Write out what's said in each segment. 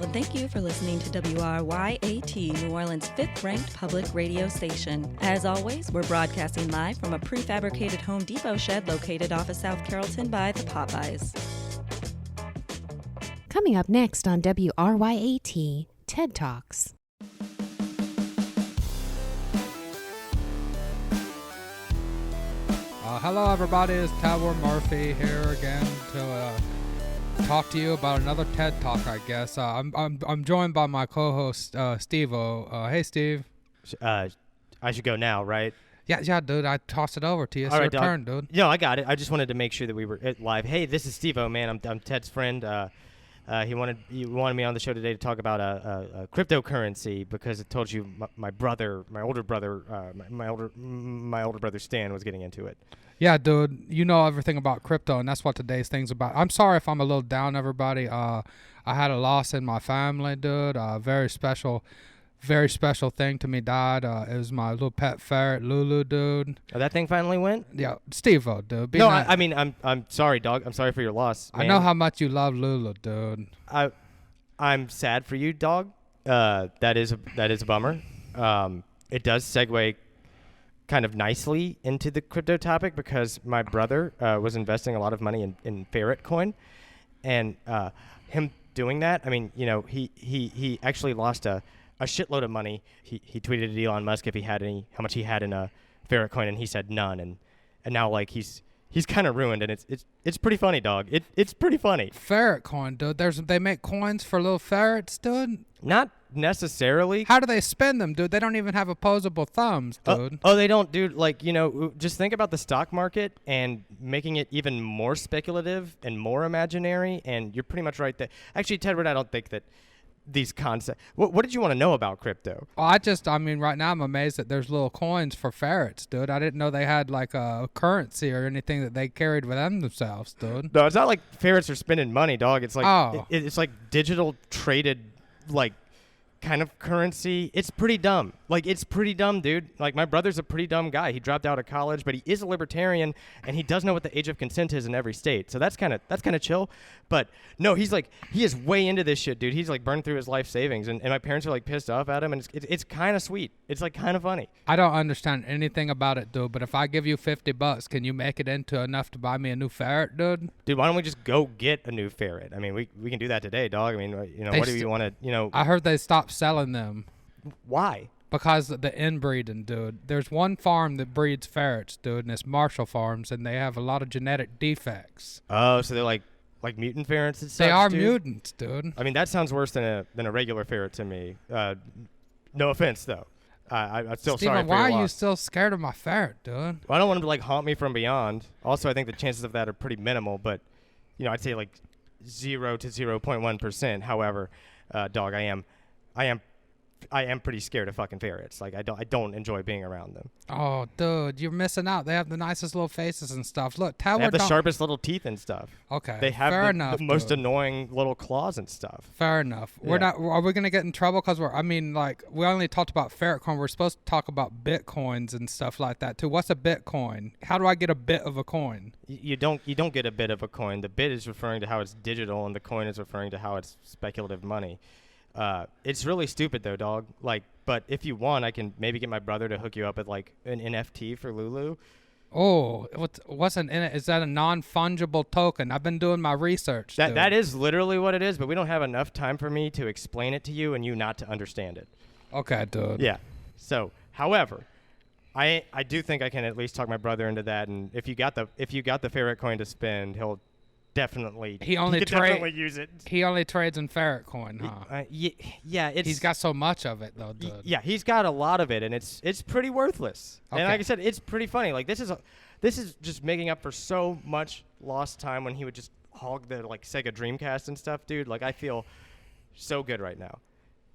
and thank you for listening to WRYAT, New Orleans' 5th-ranked public radio station. As always, we're broadcasting live from a prefabricated Home Depot shed located off of South Carrollton by the Popeyes. Coming up next on WRYAT, TED Talks. Hello everybody, it's Tower Murphy here again to talk to you about another TED Talk, I guess. I'm joined by my co-host Steve-O. Hey Steve. I should go now, right? Yeah, dude. I tossed it over to you. It's All right, your dog. turn, dude. No, I got it. I just wanted to make sure that we were live. Hey, this is Steve-O, man. I'm Ted's friend. He wanted me on the show today to talk about cryptocurrency because it told you my older brother Stan was getting into it. Yeah, dude. You know everything about crypto, and that's what today's thing's about. I'm sorry if I'm a little down, everybody. I had a loss in my family, dude. Very special thing to me died. It was my little pet ferret, Lulu, dude. Oh, that thing finally went? Yeah, Steve-O, dude. I'm sorry, dog. I'm sorry for your loss, man. I know how much you love Lulu, dude. I'm sad for you, dog. That is a bummer. It does segue kind of nicely into the crypto topic because my brother was investing a lot of money in ferret coin, and him doing that, I mean, you know, he actually lost a shitload of money. He tweeted at Elon Musk how much he had in a ferret coin, and he said none, and now like he's kind of ruined, and it's pretty funny, dog. It's pretty funny. Ferret coin, dude. They make coins for little ferrets, dude. Not necessarily. How do they spin them, dude? They don't even have opposable thumbs, dude. Oh, they don't, dude. Like, you know, just think about the stock market and making it even more speculative and more imaginary, and you're pretty much right there. Actually, Ted, I don't think that these concepts. What did you want to know about crypto? I mean, right now I'm amazed that there's little coins for ferrets, dude. I didn't know they had like a currency or anything that they carried within themselves, dude. No, it's not like ferrets are spending money, dog. It's like it's like digital traded, like, kind of currency. It's pretty dumb. Like, it's pretty dumb, dude. Like, my brother's a pretty dumb guy. He dropped out of college, but he is a libertarian, and he does know what the age of consent is in every state. So that's kind of chill. But no, he is way into this shit, dude. He's like burned through his life savings, and my parents are like pissed off at him, and it's kind of sweet. It's like kind of funny. I don't understand anything about it, dude. But if I give you $50, can you make it into enough to buy me a new ferret, dude? Dude, why don't we just go get a new ferret? I mean, we can do that today, dog. I mean, you know, what do you want to, you know? I heard they stopped selling them. Why? Because of the inbreeding, dude. There's one farm that breeds ferrets, dude, and it's Marshall Farms, and they have a lot of genetic defects. Oh, so they're like mutant ferrets and stuff. They are dude? mutants, dude. I mean, that sounds worse than a regular ferret to me. No offense, though. I'm still Steven, sorry for why your are you loss. Still scared of my ferret, dude? Well, I don't want him to like haunt me from beyond. Also, I think the chances of that are pretty minimal, but you know, I'd say like 0 to 0.1%. However, dog, I am pretty scared of fucking ferrets. Like, I don't enjoy being around them. Oh, dude, you're missing out. They have the nicest little faces and stuff. Look, They have the sharpest little teeth and stuff. Okay, They have fair the enough, most dude. annoying little claws and stuff. Fair enough. Yeah. Are we gonna get in trouble because we only talked about ferret coin. We're supposed to talk about bitcoins and stuff like that too. What's a bitcoin? How do I get a bit of a coin? You don't get a bit of a coin. The bit is referring to how it's digital, and the coin is referring to how it's speculative money. It's really stupid though, dog. Like, but if you want, I can maybe get my brother to hook you up with like an NFT for Lulu. Oh, what's in it? Is that a non-fungible token? I've been doing my research. That is literally what it is, but we don't have enough time for me to explain it to you and you not to understand it. Okay, dude. Yeah. So, however, I do think I can at least talk my brother into that, and if you got the ferret coin to spend, he'll definitely definitely use it. He only trades in ferret coin, huh? Yeah, he's got so much of it though, dude. Yeah, he's got a lot of it, and it's pretty worthless. Okay. And like I said, it's pretty funny. Like, this is just making up for so much lost time when he would just hog the like Sega Dreamcast and stuff, dude. Like, I feel so good right now.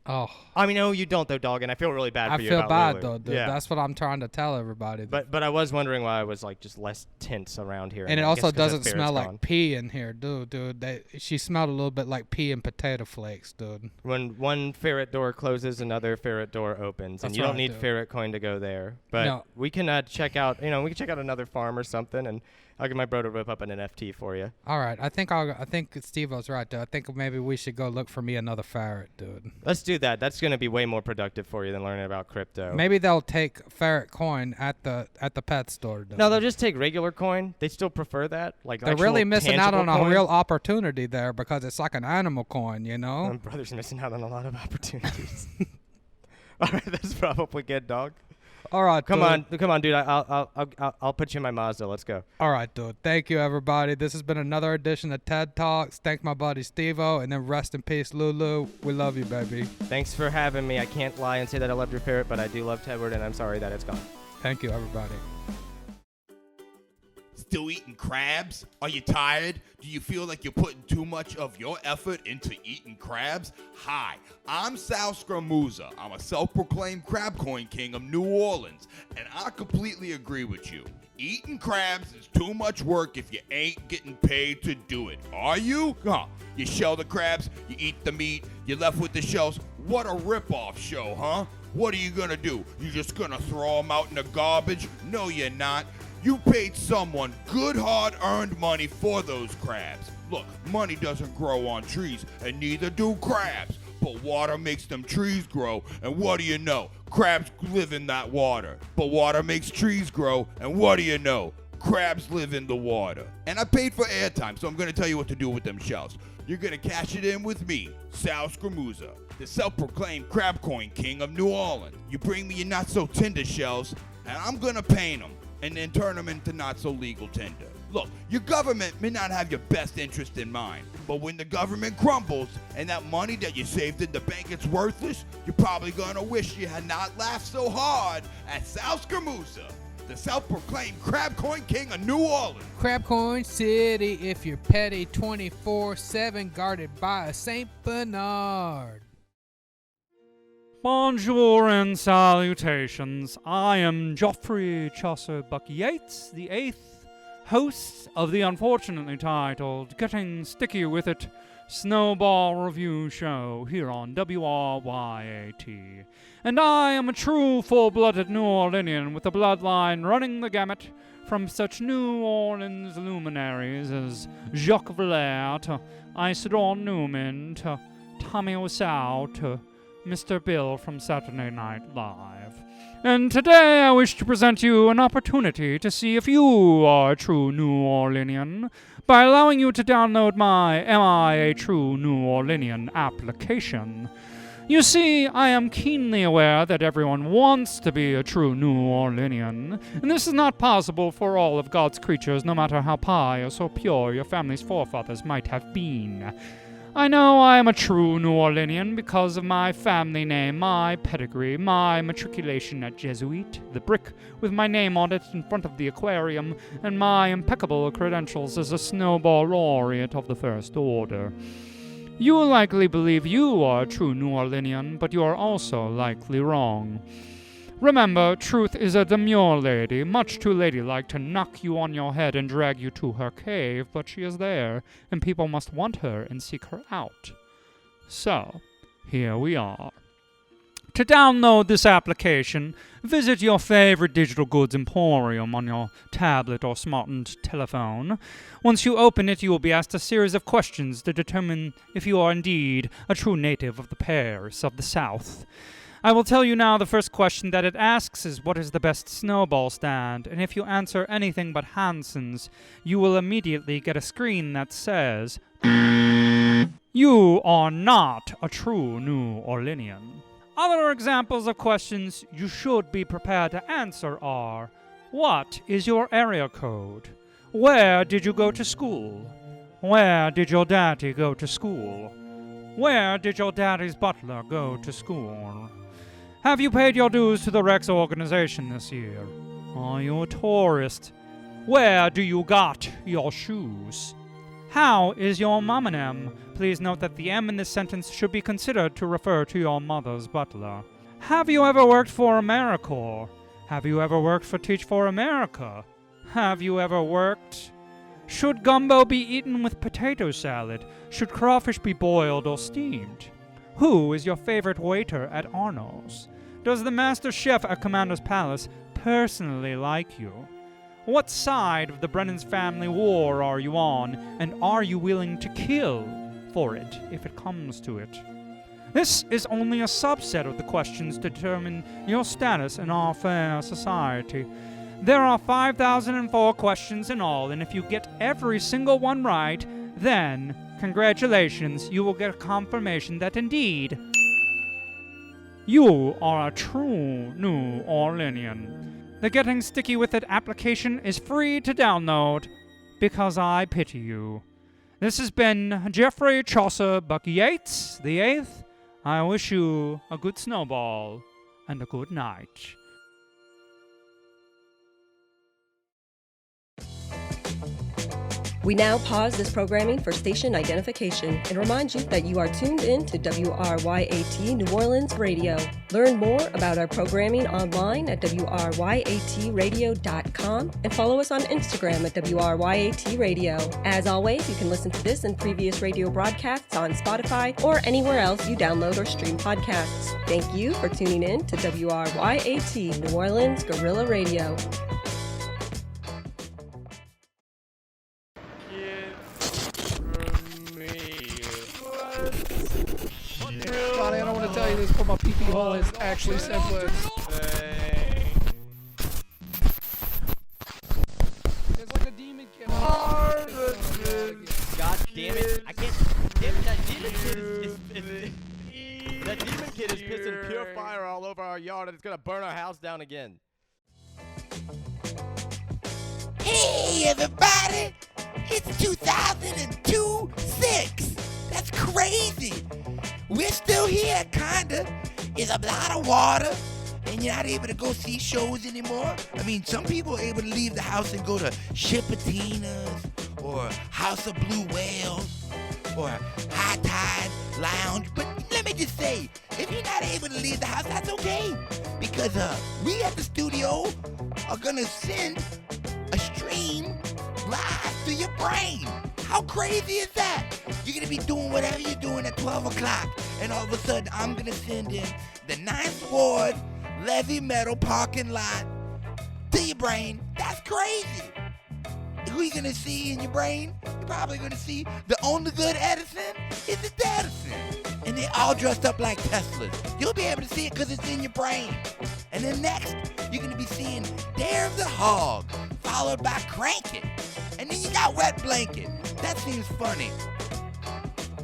Oh. I mean, no, you don't though, dog, and I feel really bad for you. I feel about bad Lulu. though, dude. Yeah. That's what I'm trying to tell everybody. But I was wondering why I was like just less tense around here. And it I also guess 'cause doesn't that smell ferret's like gone. pee in here, dude. She smelled a little bit like pee and potato flakes, dude. When one ferret door closes, another ferret door opens, and That's you don't right, need dude. ferret coin to go there. But No. we can check out, we can check out another farm or something, and I'll get my bro to whip up an NFT for you. All right, I think Steve-O's right, dude. I think maybe we should go look for me another ferret, dude. Let's do that. That's going to be way more productive for you than learning about crypto. Maybe they'll take ferret coin at the pet store, dude. No, they'll just take regular coin. They still prefer that. Like they're really missing out on coin. a real opportunity there because it's like an animal coin, you know? My brother's missing out on a lot of opportunities. All right, that's probably good, dog. All right, come on, dude. I'll put you in my Mazda. Let's go. All right, dude. Thank you, everybody. This has been another edition of TED Talks. Thank my buddy Steve-O, and then rest in peace, Lulu. We love you, baby. Thanks for having me. I can't lie and say that I love your ferret, but I do love Tedward, and I'm sorry that it's gone. Thank you, everybody. Still eating crabs? Are you tired? Do you feel like you're putting too much of your effort into eating crabs? Hi, I'm Sal Scaramuza. I'm a self-proclaimed crab coin king of New Orleans, and I completely agree with you. Eating crabs is too much work if you ain't getting paid to do it. Are you? Huh. You shell the crabs, you eat the meat, you're left with the shells. What a rip-off show, huh? What are you gonna do? You just gonna throw them out in the garbage? No, you're not. You paid someone good hard-earned money for those crabs. Look, money doesn't grow on trees, and neither do crabs. But water makes them trees grow, and what do you know? Crabs live in that water. But water makes trees grow, and what do you know? Crabs live in the water. And I paid for airtime, so I'm going to tell you what to do with them shells. You're going to cash it in with me, Sal Scaramuza, the self-proclaimed crab coin king of New Orleans. You bring me your not-so-tender shells, and I'm going to paint them and then turn them into not-so-legal tender. Look, your government may not have your best interest in mind, but when the government crumbles and that money that you saved in the bank is worthless, you're probably going to wish you had not laughed so hard at Sal Scaramuza, the self-proclaimed crab coin king of New Orleans. Crab Coin City, if you're petty, 24/7, guarded by a Saint Bernard. Bonjour and salutations. I am Geoffrey Chaucer Buck Yates, the 8th host of the unfortunately titled Getting Sticky With It Snowball Review Show here on WRYAT. And I am a true full-blooded New Orleanian with a bloodline running the gamut from such New Orleans luminaries as Jacques Villere to Isidore Newman to Tommy Wiseau to Mr. Bill from Saturday Night Live. And today I wish to present you an opportunity to see if you are a true New Orleanian by allowing you to download my Am I a True New Orleanian application. You see, I am keenly aware that everyone wants to be a true New Orleanian, and this is not possible for all of God's creatures, no matter how pious or pure your family's forefathers might have been. I know I am a true New Orleanian because of my family name, my pedigree, my matriculation at Jesuit, the brick with my name on it in front of the aquarium, and my impeccable credentials as a snowball laureate of the First Order. You will likely believe you are a true New Orleanian, but you are also likely wrong. Remember, truth is a demure lady, much too ladylike to knock you on your head and drag you to her cave, but she is there, and people must want her and seek her out. So, here we are. To download this application, visit your favorite digital goods emporium on your tablet or smartened telephone. Once you open it, you will be asked a series of questions to determine if you are indeed a true native of the Paris of the South. I will tell you now the first question that it asks is what is the best snowball stand, and if you answer anything but Hanson's, you will immediately get a screen that says, "You are not a true New Orleanian." Other examples of questions you should be prepared to answer are, what is your area code? Where did you go to school? Where did your daddy go to school? Where did your daddy's butler go to school? Have you paid your dues to the Rex organization this year? Are you a tourist? Where do you got your shoes? How is your mom-and-em? Please note that the M in this sentence should be considered to refer to your mother's butler. Have you ever worked for AmeriCorps? Have you ever worked for Teach for America? Have you ever worked? Should gumbo be eaten with potato salad? Should crawfish be boiled or steamed? Who is your favorite waiter at Arno's? Does the master chef at Commander's Palace personally like you? What side of the Brennan's family war are you on, and are you willing to kill for it if it comes to it? This is only a subset of the questions to determine your status in our fair society. There are 5,004 questions in all, and if you get every single one right, then, congratulations, you will get a confirmation that indeed, you are a true New Orleanian. The Getting Sticky With It application is free to download because I pity you. This has been Jeffrey Chaucer Bucky Yates, the 8th. I wish you a good snowball and a good night. We now pause this programming for station identification and remind you that you are tuned in to WRYAT New Orleans Radio. Learn more about our programming online at WRYATradio.com and follow us on Instagram at WRYAT Radio. As always, you can listen to this and previous radio broadcasts on Spotify or anywhere else you download or stream podcasts. Thank you for tuning in to WRYAT New Orleans Guerrilla Radio. Bonnie, I don't want to tell you this, but my pee-pee hole is actually syphilis. It's like a demon kid. God damn it. I can't. Damn it, that demon kid is pissing pure fire all over our yard, and it's going to burn our house down again. Hey, everybody! It's 2002-6. That's crazy. We're still here, kinda. It's a lot of water, and you're not able to go see shows anymore. I mean, some people are able to leave the house and go to Chipotina's, or House of Blue Whales, or High Tide Lounge. But let me just say, if you're not able to leave the house, that's okay. Because we at the studio are gonna send a stream live to your brain. How crazy is that? You're gonna be doing whatever you're doing at 12 o'clock, and all of a sudden I'm gonna send in the 9th Ward Levy Meadow parking lot to your brain. That's crazy. Who you gonna see in your brain? You're probably gonna see the only good Edison is the Edison. And they're all dressed up like Teslas. You'll be able to see it because it's in your brain. And then next, you're gonna be seeing Dare of the Hog, followed by Crank It. And then you got Wet Blanket. That seems funny.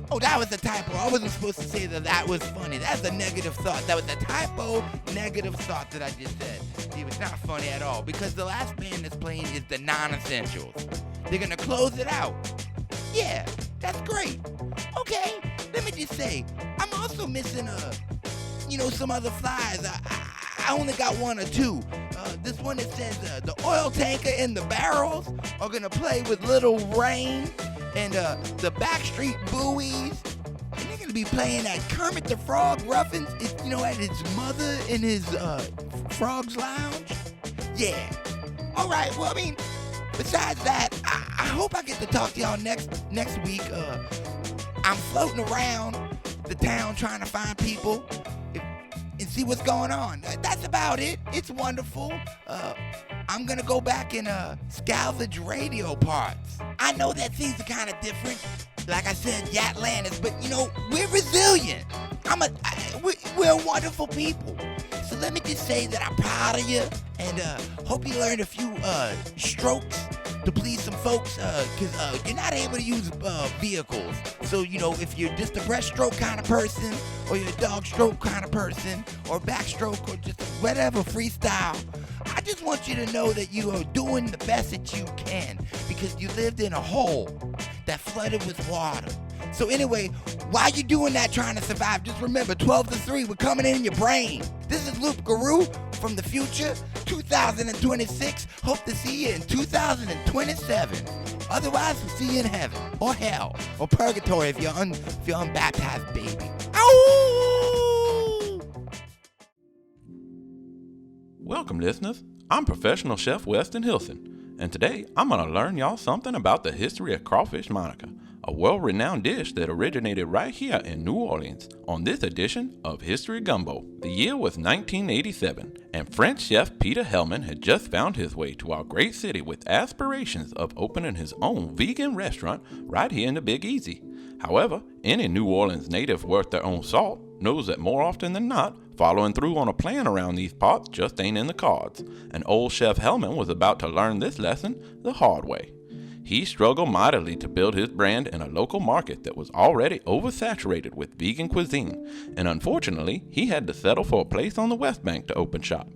Oh, that was a typo. I wasn't supposed to say that was funny. That's a negative thought. That was a typo, negative thought that I just said. It was not funny at all, because the last band that's playing is the Non-Essentials. They're gonna close it out. Yeah, that's great. Okay, let me just say, I'm also missing some other flyers. I only got one or two. This one that says the oil tanker and the barrels are gonna play with Little Rain and the Backstreet Buoys. And they're gonna be playing at Kermit the Frog Ruffins, at his mother in his Frog's Lounge. Yeah. All right. Well, I mean, besides that, I hope I get to talk to y'all next week. I'm floating around the town trying to find people and see what's going on. That's about it. It's wonderful. I'm gonna go back and salvage radio parts. I know that things are kind of different. Like I said, Yatlanders, but we're resilient. We're wonderful people. So let me just say that I'm proud of you, and hope you learned a few strokes to please some folks, because you're not able to use vehicles. So, if you're just a breaststroke kind of person, or you're a dog stroke kind of person, or backstroke, or just whatever freestyle, I just want you to know that you are doing the best that you can, because you lived in a hole that flooded with water. So anyway, while you're doing that, trying to survive, just remember, 12 to 3, we're coming in your brain. This is Luke Guru from the future, 2026. Hope to see you in 2027. Otherwise, we'll see you in heaven, or hell, or purgatory if you're unbaptized baby. Ow! Welcome, listeners. I'm professional chef Weston Hilson, and today I'm going to learn y'all something about the history of Crawfish Monica, a world-renowned dish that originated right here in New Orleans on this edition of History Gumbo. The year was 1987, and French chef Peter Hellman had just found his way to our great city with aspirations of opening his own vegan restaurant right here in the Big Easy. However, any New Orleans native worth their own salt knows that more often than not, following through on a plan around these parts just ain't in the cards, and old Chef Hellman was about to learn this lesson the hard way. He struggled mightily to build his brand in a local market that was already oversaturated with vegan cuisine, and unfortunately, he had to settle for a place on the Westbank to open shop.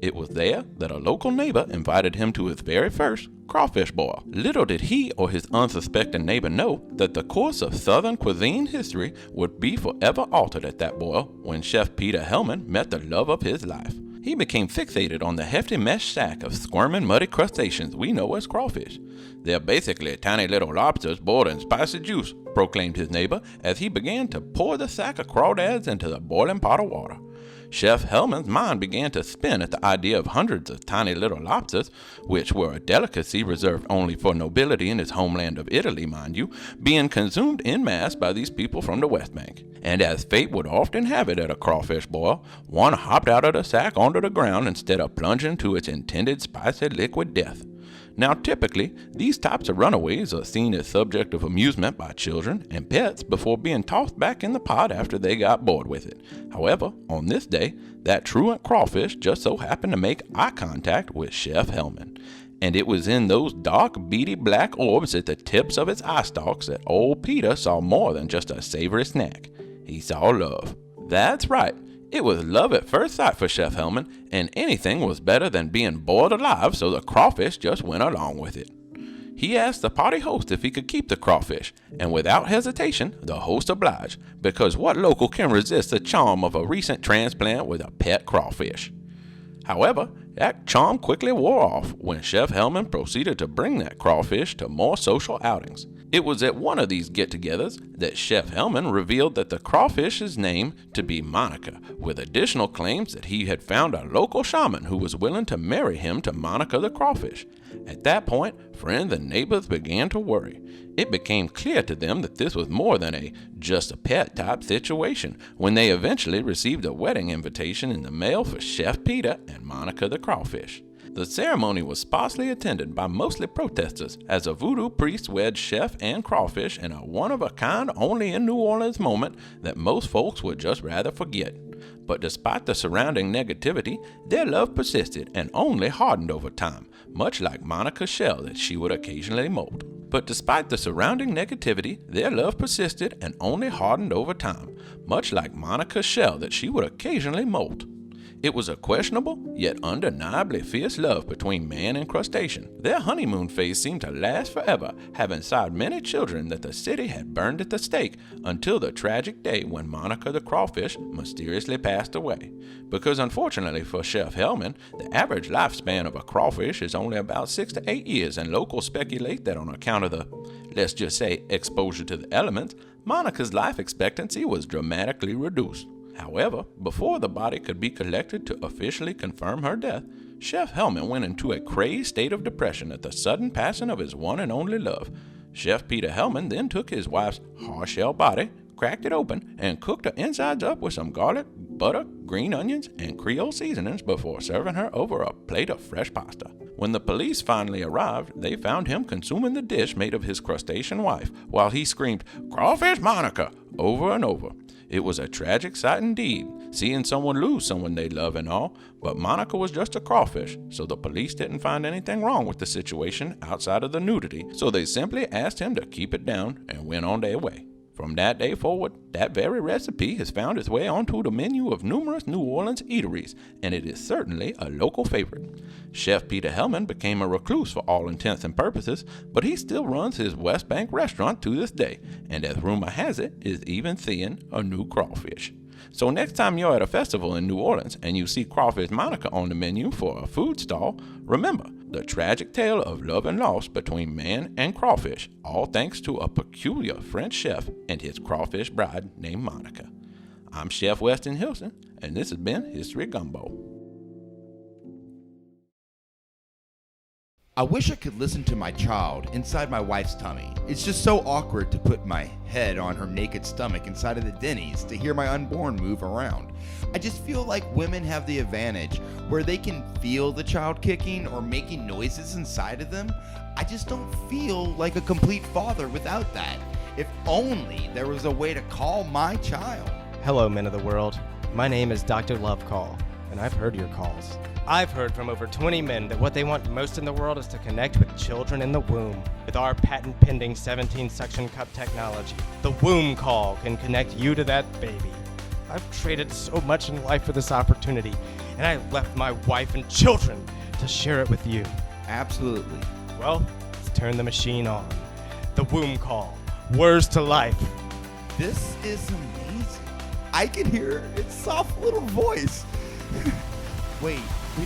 It was there that a local neighbor invited him to his very first crawfish boil. Little did he or his unsuspecting neighbor know that the course of Southern cuisine history would be forever altered at that boil when Chef Peter Hellman met the love of his life. He became fixated on the hefty mesh sack of squirming muddy crustaceans we know as crawfish. They're basically tiny little lobsters boiled in spicy juice, proclaimed his neighbor as he began to pour the sack of crawdads into the boiling pot of water. Chef Hellman's mind began to spin at the idea of hundreds of tiny little lobsters, which were a delicacy reserved only for nobility in his homeland of Italy, mind you, being consumed en masse by these people from the Westbank. And as fate would often have it at a crawfish boil, one hopped out of the sack onto the ground instead of plunging to its intended spicy liquid death. Now, typically, these types of runaways are seen as subject of amusement by children and pets before being tossed back in the pot after they got bored with it. However, on this day, that truant crawfish just so happened to make eye contact with Chef Hellman. And it was in those dark, beady black orbs at the tips of its eye stalks that old Peter saw more than just a savory snack. He saw love. That's right. It was love at first sight for Chef Hellman, and anything was better than being boiled alive, so the crawfish just went along with it. He asked the party host if he could keep the crawfish, and without hesitation, the host obliged, because what local can resist the charm of a recent transplant with a pet crawfish? However, that charm quickly wore off when Chef Hellman proceeded to bring that crawfish to more social outings. It was at one of these get-togethers that Chef Hellman revealed that the crawfish's name to be Monica, with additional claims that he had found a local shaman who was willing to marry him to Monica the crawfish. At that point, friends and neighbors began to worry. It became clear to them that this was more than a just a pet type situation when they eventually received a wedding invitation in the mail for Chef Peter and Monica the crawfish. The ceremony was sparsely attended by mostly protesters as a voodoo priest wed chef and crawfish in a one-of-a-kind only in New Orleans moment that most folks would just rather forget. But despite the surrounding negativity, their love persisted and only hardened over time, much like Monica's shell that she would occasionally molt. But despite the surrounding negativity, their love persisted and only hardened over time, much like Monica's shell that she would occasionally molt. It was a questionable, yet undeniably fierce love between man and crustacean. Their honeymoon phase seemed to last forever, having sired many children that the city had burned at the stake until the tragic day when Monica the crawfish mysteriously passed away. Because unfortunately for Chef Hellman, the average lifespan of a crawfish is only about 6 to 8 years, and locals speculate that on account of the, let's just say, exposure to the elements, Monica's life expectancy was dramatically reduced. However, before the body could be collected to officially confirm her death, Chef Hellman went into a crazed state of depression at the sudden passing of his one and only love. Chef Peter Hellman then took his wife's hard-shell body, cracked it open, and cooked the insides up with some garlic, butter, green onions, and Creole seasonings before serving her over a plate of fresh pasta. When the police finally arrived, they found him consuming the dish made of his crustacean wife, while he screamed, "Crawfish Monica!" over and over. It was a tragic sight indeed, seeing someone lose someone they love and all, but Monica was just a crawfish, so the police didn't find anything wrong with the situation outside of the nudity, so they simply asked him to keep it down and went on their way. From that day forward, that very recipe has found its way onto the menu of numerous New Orleans eateries, and it is certainly a local favorite. Chef Peter Hellman became a recluse for all intents and purposes, but he still runs his Westbank restaurant to this day, and as rumor has it, is even seeing a new crawfish. So next time you're at a festival in New Orleans and you see Crawfish Monica on the menu for a food stall, remember the tragic tale of love and loss between man and crawfish, all thanks to a peculiar French chef and his crawfish bride named Monica. I'm Chef Weston Hilson, and this has been History Gumbo. I wish I could listen to my child inside my wife's tummy. It's just so awkward to put my head on her naked stomach inside of the Denny's to hear my unborn move around. I just feel like women have the advantage where they can feel the child kicking or making noises inside of them. I just don't feel like a complete father without that. If only there was a way to call my child. Hello, men of the world. My name is Dr. Lovecall, and I've heard your calls. I've heard from over 20 men that what they want most in the world is to connect with children in the womb. With our patent-pending 17-suction cup technology, the womb call can connect you to that baby. I've traded so much in life for this opportunity, and I left my wife and children to share it with you. Absolutely. Well, let's turn the machine on. The womb call. Words to life. This is amazing. I can hear its soft little voice. Wait,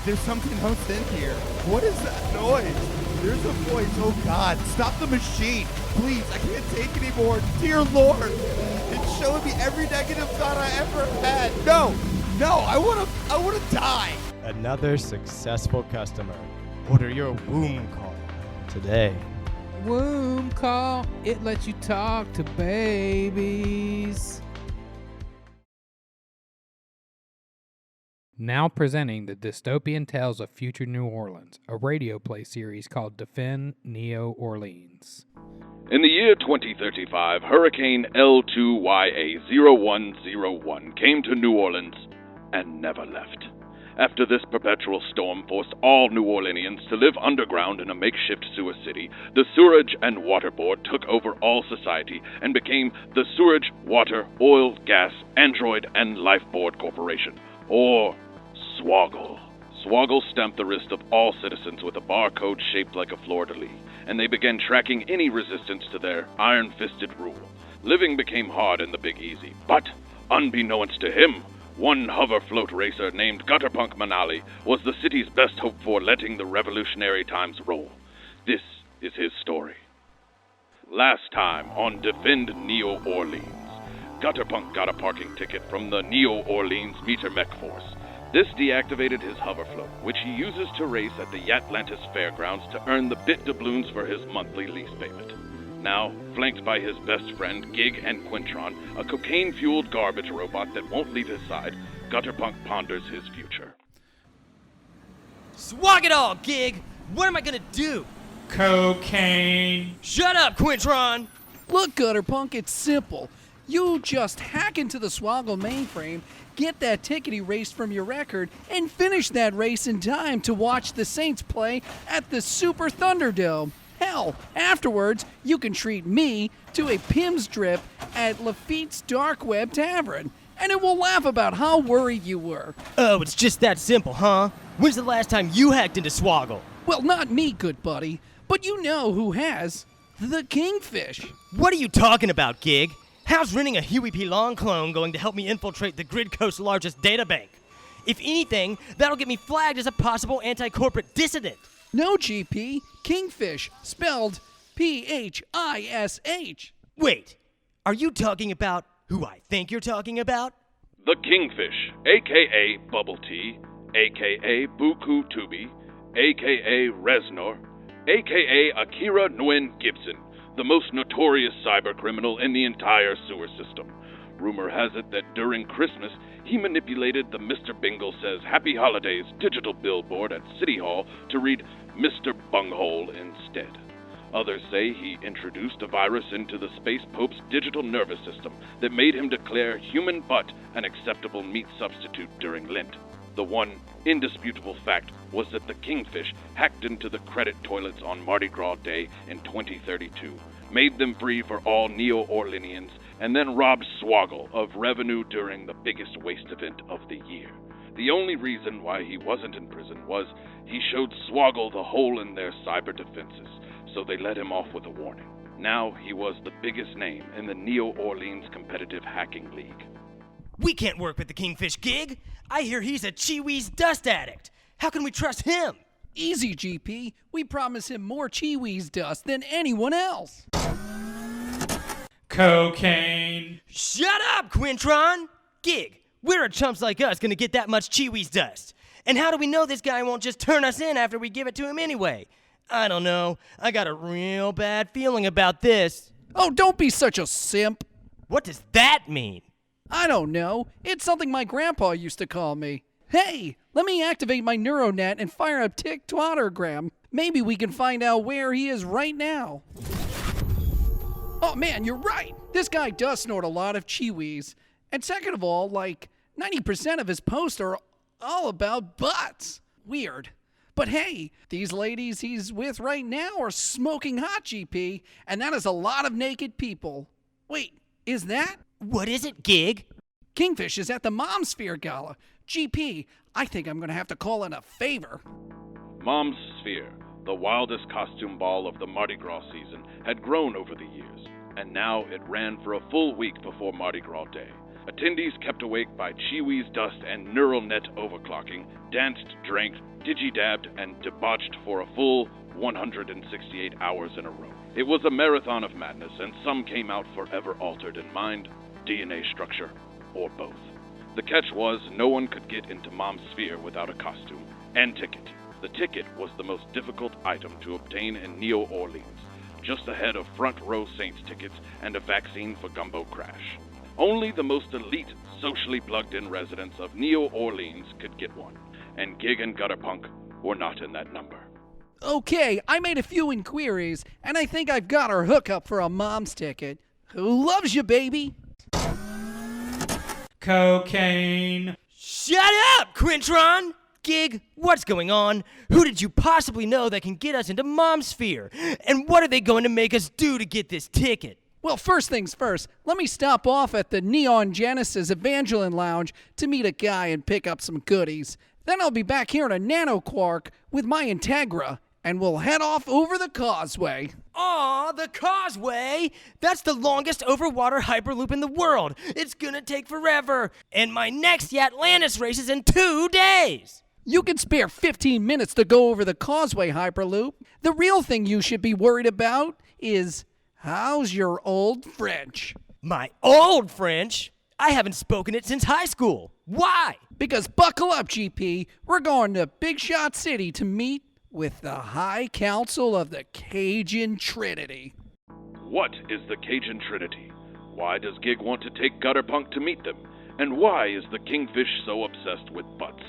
there's something else in here. What is that noise? There's a voice. Oh God, stop the machine. Please, I can't take anymore. Dear Lord, it's showing me every negative thought I ever had. No, I wanna die. Another successful customer. Order your womb call today. Womb call, it lets you talk to babies. Now presenting the dystopian tales of future New Orleans, a radio play series called Defend Neo Orleans. In the year 2035, Hurricane L2YA0101 came to New Orleans and never left. After this perpetual storm forced all New Orleanians to live underground in a makeshift sewer city, the Sewerage and Water Board took over all society and became the Sewerage, Water, Oil, Gas, Android, and Life Board Corporation, or SWOGgle. SWOGgle stamped the wrist of all citizens with a barcode shaped like a fleur-de-lis, and they began tracking any resistance to their iron-fisted rule. Living became hard in the Big Easy, but, unbeknownst to him, one hover float racer named Gutterpunk Manali was the city's best hope for letting the revolutionary times roll. This is his story. Last time on Defend Neo Orleans, Gutterpunk got a parking ticket from the Neo Orleans Meter Mech Force. This deactivated his hover float, which he uses to race at the Yatlantis Fairgrounds to earn the bit doubloons for his monthly lease payment. Now, flanked by his best friend, Gig and Quintron, a cocaine-fueled garbage robot that won't leave his side, Gutterpunk ponders his future. Swag it all, Gig! What am I gonna do? Cocaine. Shut up, Quintron! Look, Gutterpunk, it's simple. You just hack into the Swoggle mainframe, get that ticket erased from your record, and finish that race in time to watch the Saints play at the Super Thunderdome. Hell, afterwards, you can treat me to a Pim's drip at Lafitte's Dark Web Tavern, and it will laugh about how worried you were. Oh, it's just that simple, huh? When's the last time you hacked into Swoggle? Well, not me, good buddy, but you know who has. The Kingfish. What are you talking about, Gig? How's renting a Huey P. Long clone going to help me infiltrate the Grid Coast's largest databank? If anything, that'll get me flagged as a possible anti-corporate dissident. No, GP. Kingfish, spelled P-H-I-S-H. Wait, are you talking about who I think you're talking about? The Kingfish, a.k.a. Bubble Tea, a.k.a. Buku Tubi, a.k.a. Reznor, a.k.a. Akira Nguyen Gibson, the most notorious cybercriminal in the entire sewer system. Rumor has it that during Christmas, he manipulated the Mr. Bingle Says Happy Holidays digital billboard at City Hall to read Mr. Bunghole instead. Others say he introduced a virus into the Space Pope's digital nervous system that made him declare human butt an acceptable meat substitute during Lent. The one indisputable fact was that the Kingfish hacked into the credit toilets on Mardi Gras Day in 2032, made them free for all Neo-Orleanians, and then robbed Swoggle of revenue during the biggest waste event of the year. The only reason why he wasn't in prison was he showed Swoggle the hole in their cyber defenses, so they let him off with a warning. Now he was the biggest name in the Neo-Orleans Competitive Hacking League. We can't work with the Kingfish, Gig. I hear he's a Chiwi's dust addict. How can we trust him? Easy, GP. We promise him more Chiwi's dust than anyone else. Cocaine. Shut up, Quintron! Gig, where are chumps like us gonna get that much Chiwi's dust? And how do we know this guy won't just turn us in after we give it to him anyway? I don't know. I got a real bad feeling about this. Oh, don't be such a simp. What does that mean? I don't know. It's something my grandpa used to call me. Hey, let me activate my neuronet and fire up TikTokgram. Maybe we can find out where he is right now. Oh man, you're right. This guy does snort a lot of chiwis. And second of all, like 90% of his posts are all about butts. Weird. But hey, these ladies he's with right now are smoking hot, GP, and that is a lot of naked people. Wait, is that? What is it, Gig? Kingfish is at the Momsphere Gala. GP, I think I'm going to have to call in a favor. Mom's Sphere, the wildest costume ball of the Mardi Gras season, had grown over the years, and now it ran for a full week before Mardi Gras Day. Attendees kept awake by chiwi's dust and neural net overclocking, danced, drank, digi-dabbed, and debauched for a full 168 hours in a row. It was a marathon of madness, and some came out forever altered in mind, DNA structure, or both. The catch was no one could get into Mom's Sphere without a costume and ticket. The ticket was the most difficult item to obtain in New Orleans, just ahead of front row Saints tickets and a vaccine for Gumbo Crash. Only the most elite, socially plugged-in residents of New Orleans could get one, and Gig and Gutterpunk were not in that number. Okay, I made a few inquiries, and I think I've got our hookup for a Mom's ticket. Who loves you, baby? Cocaine. Shut up, Quintron! Gig, what's going on? Who did you possibly know that can get us into Mom's Sphere? And what are they going to make us do to get this ticket? Well, first things first, let me stop off at the Neon Genesis Evangeline Lounge to meet a guy and pick up some goodies. Then I'll be back here in a Nano Quark with my Integra, and we'll head off over the causeway. Aw, the causeway! That's the longest overwater hyperloop in the world. It's gonna take forever. And my next Yatlantis race is in 2 days. You can spare 15 minutes to go over the causeway hyperloop. The real thing you should be worried about is, how's your old French? My old French? I haven't spoken it since high school. Why? Because buckle up, GP. We're going to Big Shot City to meet with the High Council of the Cajun Trinity. What is the Cajun Trinity? Why does Gig want to take Gutterpunk to meet them? And why is the Kingfish so obsessed with butts?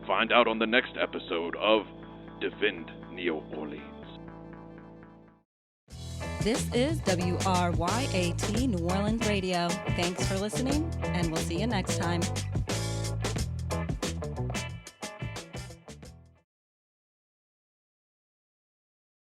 Find out on the next episode of Defend New Orleans. This is WRYAT New Orleans Radio. Thanks for listening, and we'll see you next time.